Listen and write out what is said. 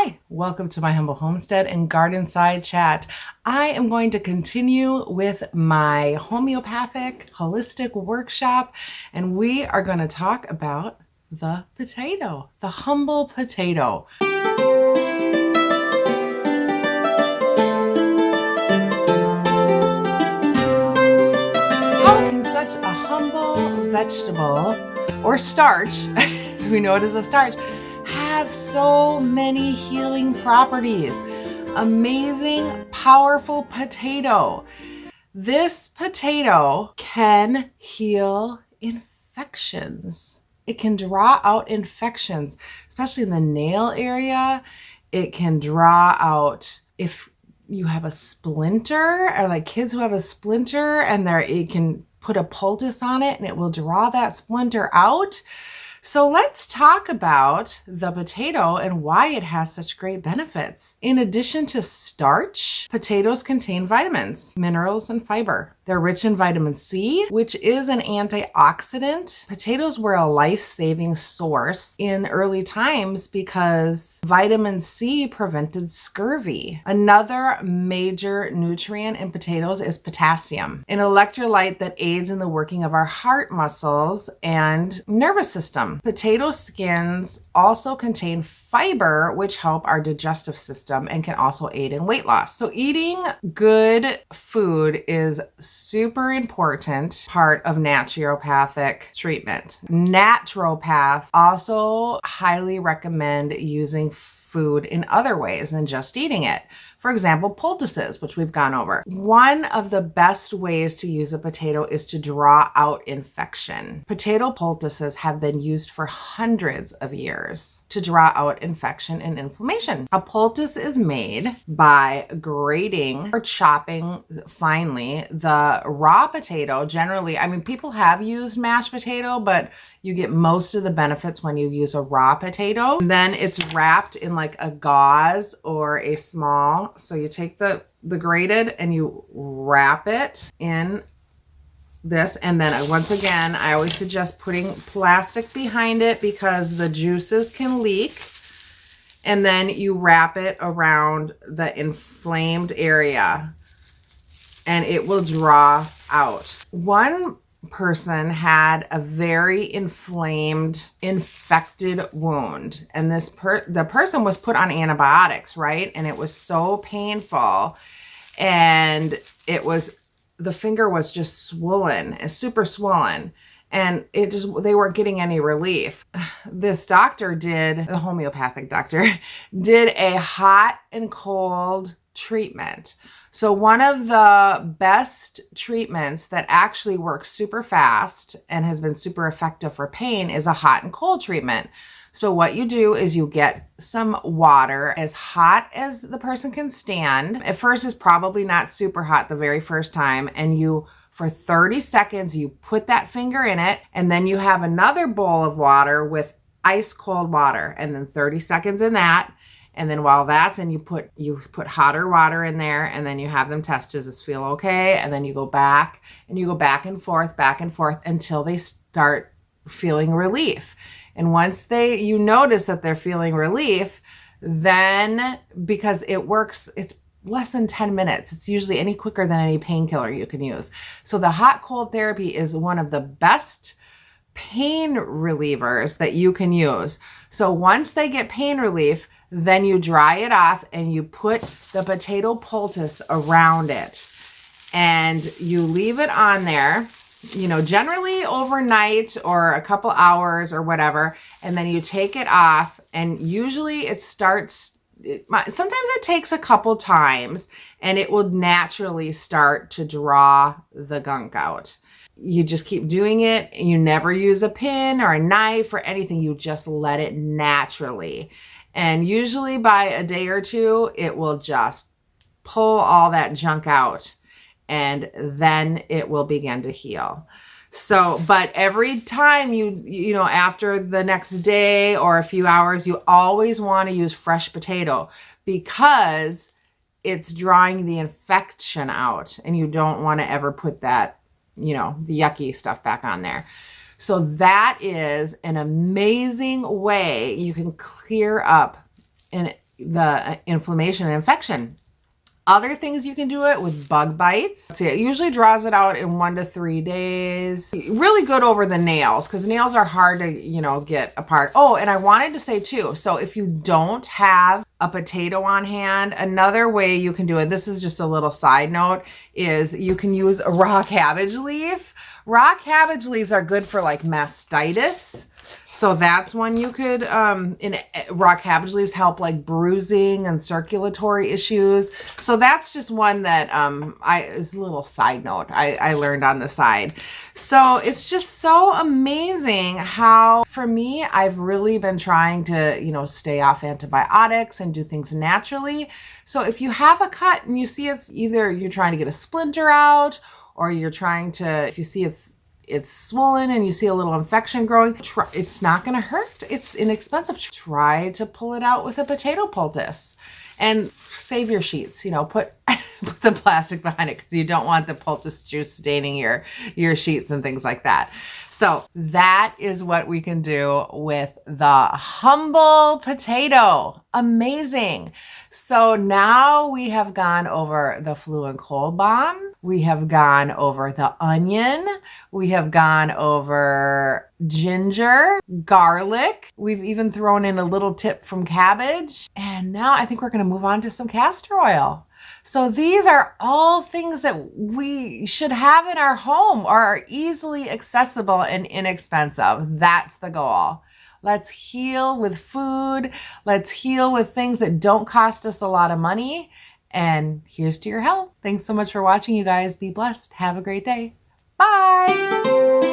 Hi, welcome to my humble homestead and garden side chat. I am going to continue with my homeopathic holistic workshop, and we are going to talk about the potato, the humble potato. How can such a humble vegetable, or starch, as we know it as a starch, have so many healing properties? Amazing, powerful potato. This potato can heal infections. It can draw out infections, especially in the nail area. It can draw out if you have a splinter, or like kids who have a splinter, and it can put a poultice on it and it will draw that splinter out. So let's talk about the potato and why it has such great benefits. In addition to starch, potatoes contain vitamins, minerals, and fiber. They're rich in vitamin C, which is an antioxidant. Potatoes were a life-saving source in early times because vitamin C prevented scurvy. Another major nutrient in potatoes is potassium, an electrolyte that aids in the working of our heart muscles and nervous system. Potato skins also contain fiber, which help our digestive system and can also aid in weight loss. So eating good food is super important part of naturopathic treatment. Naturopaths also highly recommend using food in other ways than just eating it. For example, poultices, which we've gone over. One of the best ways to use a potato is to draw out infection. Potato poultices have been used for hundreds of years to draw out infection and inflammation. A poultice is made by grating or chopping finely the raw potato. Generally, people have used mashed potato, but you get most of the benefits when you use a raw potato. And then it's wrapped in like a gauze or a small. So you take the grated and you wrap it in this. And then once again, I always suggest putting plastic behind it because the juices can leak. And then you wrap it around the inflamed area and it will draw out. One person had a very inflamed, infected wound, and the person was put on antibiotics, right? And it was so painful, and the finger was just swollen and super swollen, and they weren't getting any relief. This doctor the homeopathic doctor did a hot and cold treatment. So one of the best treatments that actually works super fast and has been super effective for pain is a hot and cold treatment. So what you do is you get some water as hot as the person can stand. At first, it's probably not super hot the very first time. And for 30 seconds, you put that finger in it. And then you have another bowl of water with ice cold water. And then 30 seconds in that. And then while that's in, you put hotter water in there, and then you have them test, does this feel okay? And then you go back and forth until they start feeling relief. And once you notice that they're feeling relief, then because it works, it's less than 10 minutes. It's usually any quicker than any painkiller you can use. So the hot cold therapy is one of the best pain relievers that you can use. So once they get pain relief, then you dry it off and you put the potato poultice around it and you leave it on there, generally overnight or a couple hours or whatever. And then you take it off, and usually sometimes it takes a couple times and it will naturally start to draw the gunk out. You just keep doing it. You never use a pin or a knife or anything. You just let it naturally. And usually by a day or two, it will just pull all that junk out, and then it will begin to heal. So, but every time after the next day or a few hours, you always want to use fresh potato because it's drawing the infection out, and you don't want to ever put that, the yucky stuff back on there. So that is an amazing way you can clear up and the inflammation and infection. Other things you can do it with: bug bites. See, it usually draws it out in 1 to 3 days. Really good over the nails, because nails are hard to, get apart. Oh, and I wanted to say too, so if you don't have a potato on hand, another way you can do it, this is just a little side note, is you can use a raw cabbage leaf. Raw cabbage leaves are good for like mastitis. So that's one you could, raw cabbage leaves help like bruising and circulatory issues. So that's just one that is a little side note I learned on the side. So it's just so amazing how, for me, I've really been trying to, stay off antibiotics and do things naturally. So if you have a cut and you see it's either you're trying to get a splinter out, or you're trying to, if you see it's swollen and you see a little infection growing, it's not going to hurt. It's inexpensive. Try to pull it out with a potato poultice and save your sheets. Put some plastic behind it, because you don't want the poultice juice staining your sheets and things like that. So that is what we can do with the humble potato. Amazing. So now we have gone over the flu and cold bomb. We have gone over the onion. We have gone over ginger, garlic. We've even thrown in a little tip from cabbage. And now I think we're going to move on to some castor oil. So these are all things that we should have in our home, or are easily accessible and inexpensive. That's the goal. Let's heal with food. Let's heal with things that don't cost us a lot of money. And here's to your health. Thanks so much for watching, you guys. Be blessed. Have a great day. Bye.